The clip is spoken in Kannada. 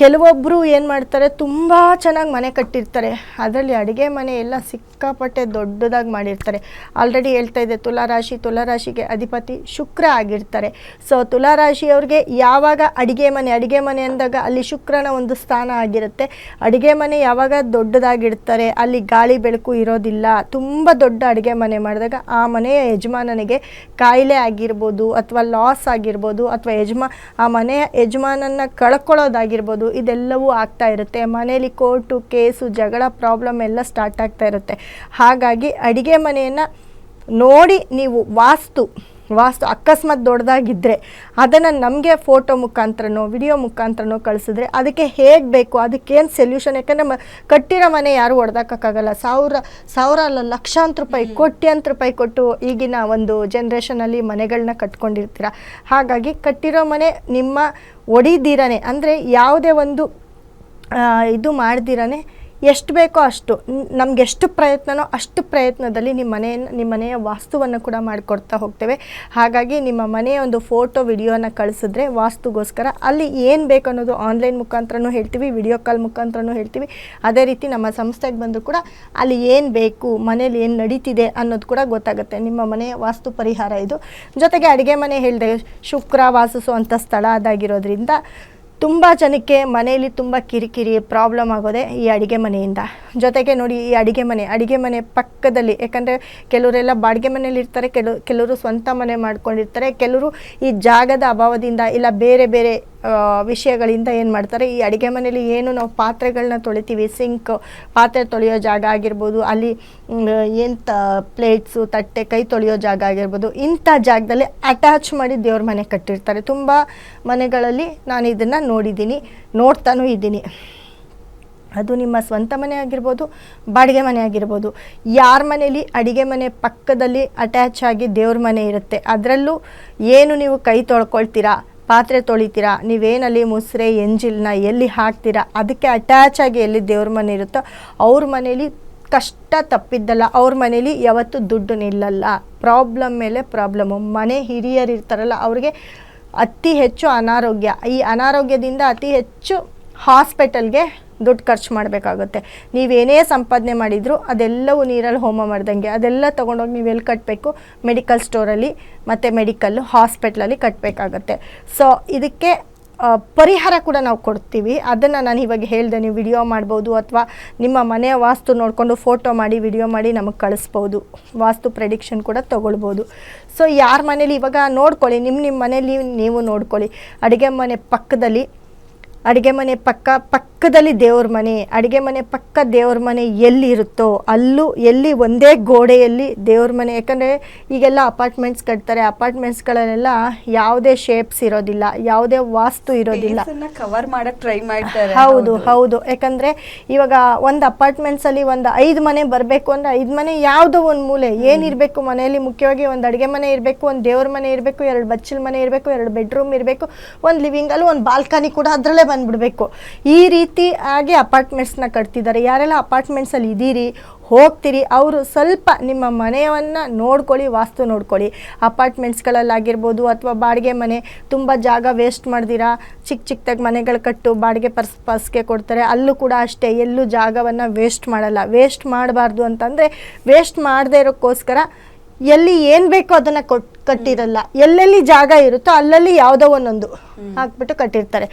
ಕೆಲವೊಬ್ಬರು ಏನು ಮಾಡ್ತಾರೆ, ತುಂಬ ಚೆನ್ನಾಗಿ ಮನೆ ಕಟ್ಟಿರ್ತಾರೆ, ಅದರಲ್ಲಿ ಅಡುಗೆ ಮನೆ ಎಲ್ಲ ಸಿಕ್ಕಾಪಟ್ಟೆ ದೊಡ್ಡದಾಗಿ ಮಾಡಿರ್ತಾರೆ. ಆಲ್ರೆಡಿ ಹೇಳ್ತಾ ಇದೆ, ತುಲಾರಾಶಿಗೆ ಅಧಿಪತಿ ಶುಕ್ರ ಆಗಿರ್ತಾರೆ. ಸೊ ತುಲಾರಾಶಿಯವ್ರಿಗೆ ಯಾವಾಗ ಅಡುಗೆ ಮನೆ ಅಂದಾಗ ಅಲ್ಲಿ ಶುಕ್ರನ ಒಂದು ಸ್ಥಾನ ಆಗಿರುತ್ತೆ. ಅಡುಗೆ ಮನೆ ಯಾವಾಗ ದೊಡ್ಡದಾಗಿರ್ತಾರೆ, ಅಲ್ಲಿ ಗಾಳಿ ಬೆಳಕು ಇರೋದಿಲ್ಲ. ತುಂಬ ದೊಡ್ಡ ಅಡುಗೆ ಮನೆ ಮಾಡಿದಾಗ ಆ ಮನೆಯ ಯಜಮಾನನಿಗೆ ಕಾಯಿಲೆ ಆಗಿರ್ಬೋದು, ಅಥವಾ ಲಾಸ್ ಆಗಿರ್ಬೋದು, ಅಥವಾ ಆ ಮನೆಯ ಯಜಮಾನನ ಕಳ್ಕೊಳ್ಳೋದಾಗಿರ್ಬೋದು, ಇದೆಲ್ಲವೂ ಆಗ್ತಾ ಇರುತ್ತೆ. ಮನೆಯಲ್ಲಿ ಕೋರ್ಟು ಕೇಸು ಜಗಳ ಪ್ರಾಬ್ಲಮ್ ಎಲ್ಲ ಸ್ಟಾರ್ಟ್ ಆಗ್ತಾ ಇರುತ್ತೆ. ಹಾಗಾಗಿ ಅಡುಗೆ ಮನೆಯನ್ನು ನೋಡಿ ನೀವು ವಾಸ್ತು ಅಕಸ್ಮಾತ್ ದೊಡ್ಡದಾಗಿದ್ದರೆ ಅದನ್ನು ನಮಗೆ ಫೋಟೋ ಮುಖಾಂತರನೋ ವಿಡಿಯೋ ಮುಖಾಂತರನೋ ಕಳಿಸಿದ್ರೆ ಅದಕ್ಕೆ ಹೇಗೆ ಬೇಕು, ಅದಕ್ಕೇನು ಸೊಲ್ಯೂಷನ್. ಯಾಕಂದರೆ ಕಟ್ಟಿರೋ ಮನೆ ಯಾರು ಹೊಡೆದಾಕೋಕ್ಕಾಗಲ್ಲ. ಸಾವಿರ ಅಲ್ಲ, ಲಕ್ಷಾಂತರ ರೂಪಾಯಿ, ಕೋಟ್ಯಾಂತರ ರೂಪಾಯಿ ಕೊಟ್ಟು ಈಗಿನ ಒಂದು ಜನ್ರೇಷನಲ್ಲಿ ಮನೆಗಳನ್ನ ಕಟ್ಕೊಂಡಿರ್ತೀರ. ಹಾಗಾಗಿ ಕಟ್ಟಿರೋ ಮನೆ ನಿಮ್ಮ ಒಡಿದಿರನೇ, ಅಂದರೆ ಯಾವುದೇ ಒಂದು ಇದು ಮಾಡ್ದಿರನೇ ಎಷ್ಟು ಬೇಕೋ ಅಷ್ಟು, ನಮ್ಗೆ ಎಷ್ಟು ಪ್ರಯತ್ನನೋ ಅಷ್ಟು ಪ್ರಯತ್ನದಲ್ಲಿ ನಿಮ್ಮ ಮನೆಯ ವಾಸ್ತುವನ್ನು ಕೂಡ ಮಾಡಿಕೊಡ್ತಾ ಹೋಗ್ತೇವೆ. ಹಾಗಾಗಿ ನಿಮ್ಮ ಮನೆಯ ಒಂದು ಫೋಟೋ ವಿಡಿಯೋನ ಕಳಿಸಿದ್ರೆ ವಾಸ್ತುಗೋಸ್ಕರ ಅಲ್ಲಿ ಏನು ಬೇಕು ಅನ್ನೋದು ಆನ್ಲೈನ್ ಮುಖಾಂತರನೂ ಹೇಳ್ತೀವಿ, ವಿಡಿಯೋ ಕಾಲ್ ಮುಖಾಂತರನೂ ಹೇಳ್ತೀವಿ. ಅದೇ ರೀತಿ ನಮ್ಮ ಸಂಸ್ಥೆಗೆ ಬಂದರೂ ಕೂಡ ಅಲ್ಲಿ ಏನು ಬೇಕು, ಮನೇಲಿ ಏನು ನಡೀತಿದೆ ಅನ್ನೋದು ಕೂಡ ಗೊತ್ತಾಗುತ್ತೆ. ನಿಮ್ಮ ಮನೆಯ ವಾಸ್ತು ಪರಿಹಾರ ಇದು. ಜೊತೆಗೆ ಅಡುಗೆ ಮನೆ ಹೇಳಿದೆ, ಶುಕ್ರ ವಾಸಿಸುವಂಥ ಸ್ಥಳ ಅದಾಗಿರೋದ್ರಿಂದ ತುಂಬ ಜನಕ್ಕೆ ಮನೆಯಲ್ಲಿ ತುಂಬ ಕಿರಿಕಿರಿ ಪ್ರಾಬ್ಲಮ್ ಆಗೋದೆ ಈ ಅಡುಗೆ ಮನೆಯಿಂದ. ಜೊತೆಗೆ ನೋಡಿ, ಈ ಅಡುಗೆ ಮನೆ ಪಕ್ಕದಲ್ಲಿ, ಯಾಕಂದರೆ ಕೆಲವರೆಲ್ಲ ಬಾಡಿಗೆ ಮನೇಲಿ ಇರ್ತಾರೆ, ಕೆಲವರು ಸ್ವಂತ ಮನೆ ಮಾಡ್ಕೊಂಡಿರ್ತಾರೆ. ಕೆಲವರು ಈ ಜಾಗದ ಅಭಾವದಿಂದ ಇಲ್ಲ ಬೇರೆ ಬೇರೆ ವಿಷಯಗಳಿಂದ ಏನು ಮಾಡ್ತಾರೆ, ಈ ಅಡುಗೆ ಮನೇಲಿ ಏನು ನಾವು ಪಾತ್ರೆಗಳನ್ನ ತೊಳಿತೀವಿ, ಸಿಂಕ್, ಪಾತ್ರೆ ತೊಳೆಯೋ ಜಾಗ ಆಗಿರ್ಬೋದು, ಅಲ್ಲಿ ಪ್ಲೇಟ್ಸು, ತಟ್ಟೆ, ಕೈ ತೊಳೆಯೋ ಜಾಗ ಆಗಿರ್ಬೋದು, ಇಂಥ ಜಾಗದಲ್ಲಿ ಅಟ್ಯಾಚ್ ಮಾಡಿ ದೇವ್ರ ಮನೆ ಕಟ್ಟಿರ್ತಾರೆ. ತುಂಬ ಮನೆಗಳಲ್ಲಿ ನಾನು ಇದನ್ನು ನೋಡ್ತಾನೂ ಇದ್ದೀನಿ. ಅದು ನಿಮ್ಮ ಸ್ವಂತ ಮನೆ ಆಗಿರ್ಬೋದು, ಬಾಡಿಗೆ ಮನೆ ಆಗಿರ್ಬೋದು. ಯಾರ ಮನೇಲಿ ಅಡುಗೆ ಮನೆ ಪಕ್ಕದಲ್ಲಿ ಅಟ್ಯಾಚ್ ಆಗಿ ದೇವ್ರ ಮನೆ ಇರುತ್ತೆ, ಅದರಲ್ಲೂ ಏನು ನೀವು ಕೈ ತೊಳ್ಕೊಳ್ತೀರಾ, ಪಾತ್ರೆ ತೊಳಿತೀರಾ, ನೀವೇನಲ್ಲಿ ಮುಸ್ರೆ ಎಂಜಿಲ್ನ ಎಲ್ಲಿ ಹಾಕ್ತೀರಾ, ಅದಕ್ಕೆ ಅಟ್ಯಾಚ್ ಆಗಿ ಎಲ್ಲಿ ದೇವ್ರ ಮನೆ ಇರುತ್ತೋ ಅವ್ರ ಮನೇಲಿ ಕಷ್ಟ ತಪ್ಪಿದ್ದಲ್ಲ. ಅವ್ರ ಮನೇಲಿ ಯಾವತ್ತೂ ದುಡ್ಡು ನಿಲ್ಲಲ್ಲ. ಪ್ರಾಬ್ಲಮ್ ಮೇಲೆ ಪ್ರಾಬ್ಲಮ್ಮು. ಮನೆ ಹಿರಿಯರು ಇರ್ತಾರಲ್ಲ, ಅವ್ರಿಗೆ ಅತಿ ಹೆಚ್ಚು ಅನಾರೋಗ್ಯ. ಈ ಅನಾರೋಗ್ಯದಿಂದ ಅತಿ ಹೆಚ್ಚು ಹಾಸ್ಪಿಟಲ್ಗೆ ದುಡ್ಡು ಖರ್ಚು ಮಾಡಬೇಕಾಗುತ್ತೆ. ನೀವೇನೇ ಸಂಪಾದನೆ ಮಾಡಿದರೂ ಅದೆಲ್ಲವೂ ನೀರಲ್ಲಿ ಹೋಮ ಮಾಡ್ದಂಗೆ. ಅದೆಲ್ಲ ತೊಗೊಂಡೋಗಿ ನೀವು ಎಲ್ಲಿ ಕಟ್ಟಬೇಕು, ಮೆಡಿಕಲ್ ಸ್ಟೋರಲ್ಲಿ ಮತ್ತು ಹಾಸ್ಪಿಟ್ಲಲ್ಲಿ ಕಟ್ಟಬೇಕಾಗತ್ತೆ. ಸೊ ಇದಕ್ಕೆ ಪರಿಹಾರ ಕೂಡ ನಾವು ಕೊಡ್ತೀವಿ. ಅದನ್ನು ನಾನು ಇವಾಗ ಹೇಳಿದೆ, ನೀವು ವಿಡಿಯೋ ಮಾಡ್ಬೋದು, ಅಥವಾ ನಿಮ್ಮ ಮನೆಯ ವಾಸ್ತು ನೋಡಿಕೊಂಡು ಫೋಟೋ ಮಾಡಿ ವಿಡಿಯೋ ಮಾಡಿ ನಮಗೆ ಕಳಿಸ್ಬೋದು. ವಾಸ್ತು ಪ್ರೆಡಿಕ್ಷನ್ ಕೂಡ ತೊಗೊಳ್ಬೋದು. ಸೊ ಯಾರ ಮನೇಲಿ ಇವಾಗ ನೋಡ್ಕೊಳ್ಳಿ, ನಿಮ್ಮ ಮನೇಲಿ ನೀವು ನೋಡ್ಕೊಳ್ಳಿ, ಅಡುಗೆ ಮನೆ ಪಕ್ಕದಲ್ಲಿ ದೇವ್ರ ಮನೆ, ಅಡುಗೆ ಮನೆ ಪಕ್ಕ ದೇವ್ರ ಮನೆ ಎಲ್ಲಿ ಇರುತ್ತೋ ಎಲ್ಲಿ ಒಂದೇ ಗೋಡೆಯಲ್ಲಿ ದೇವ್ರ ಮನೆ. ಯಾಕಂದರೆ ಈಗೆಲ್ಲ ಅಪಾರ್ಟ್ಮೆಂಟ್ಸ್ ಕಟ್ತಾರೆ, ಅಪಾರ್ಟ್ಮೆಂಟ್ಸ್ಗಳಲ್ಲೆಲ್ಲ ಯಾವುದೇ ಶೇಪ್ಸ್ ಇರೋದಿಲ್ಲ, ಯಾವುದೇ ವಾಸ್ತು ಇರೋದಿಲ್ಲ, ಕವರ್ ಮಾಡಕ್ಕೆ ಟ್ರೈ ಮಾಡ್ತಾರೆ. ಹೌದು. ಯಾಕಂದರೆ ಇವಾಗ ಒಂದು ಅಪಾರ್ಟ್ಮೆಂಟ್ಸಲ್ಲಿ ಒಂದು 5 ಮನೆ ಬರಬೇಕು ಅಂದರೆ 5 ಮನೆ ಯಾವುದೋ ಒಂದು ಮೂಲೆ ಏನಿರಬೇಕು ಮನೆಯಲ್ಲಿ, ಮುಖ್ಯವಾಗಿ ಒಂದು ಅಡುಗೆ ಮನೆ ಇರಬೇಕು, ಒಂದು ದೇವ್ರ ಮನೆ ಇರಬೇಕು, 2 ಬಚ್ಚಲ ಮನೆ ಇರಬೇಕು, 2 ಬೆಡ್ರೂಮ್ ಇರಬೇಕು, ಒಂದು ಲಿವಿಂಗಲ್ಲಿ ಒಂದು ಬಾಲ್ಕನಿ ಕೂಡ ಅದರಲ್ಲೇ ಬಂದ್ಬಿಡಬೇಕು. ಈ ರೀತಿ ಆಗಿ ಅಪಾರ್ಟ್ಮೆಂಟ್ಸ್ನ ಕಟ್ತಿದ್ದಾರೆ. ಯಾರೆಲ್ಲ ಅಪಾರ್ಟ್ಮೆಂಟ್ಸಲ್ಲಿ ಇದ್ದೀರಿ, ಹೋಗ್ತೀರಿ, ಅವರು ಸ್ವಲ್ಪ ನಿಮ್ಮ ಮನೆಯನ್ನು ನೋಡ್ಕೊಳ್ಳಿ, ವಾಸ್ತು ನೋಡ್ಕೊಳ್ಳಿ. ಅಪಾರ್ಟ್ಮೆಂಟ್ಸ್ಗಳಲ್ಲಾಗಿರ್ಬೋದು ಅಥವಾ ಬಾಡಿಗೆ ಮನೆ, ತುಂಬ ಜಾಗ ವೇಸ್ಟ್ ಮಾಡ್ದಿರಾ ಚಿಕ್ಕದಾಗಿ ಮನೆಗಳು ಕಟ್ಟು ಬಾಡಿಗೆ ಪರ್ಸ್ಗೆ ಕೊಡ್ತಾರೆ. ಅಲ್ಲೂ ಕೂಡ ಅಷ್ಟೇ, ಎಲ್ಲೂ ಜಾಗವನ್ನು ವೇಸ್ಟ್ ಮಾಡಲ್ಲ. ವೇಸ್ಟ್ ಮಾಡಬಾರ್ದು ಅಂತಂದರೆ, ವೇಸ್ಟ್ ಮಾಡದೇ ಇರೋಕ್ಕೋಸ್ಕರ ಎಲ್ಲಿ ಏನು ಬೇಕೋ ಅದನ್ನು ಕಟ್ಟಿರಲ್ಲ. ಎಲ್ಲೆಲ್ಲಿ ಜಾಗ ಇರುತ್ತೋ ಅಲ್ಲಲ್ಲಿ ಯಾವುದೋ ಒಂದೊಂದು ಹಾಕ್ಬಿಟ್ಟು ಕಟ್ಟಿರ್ತಾರೆ.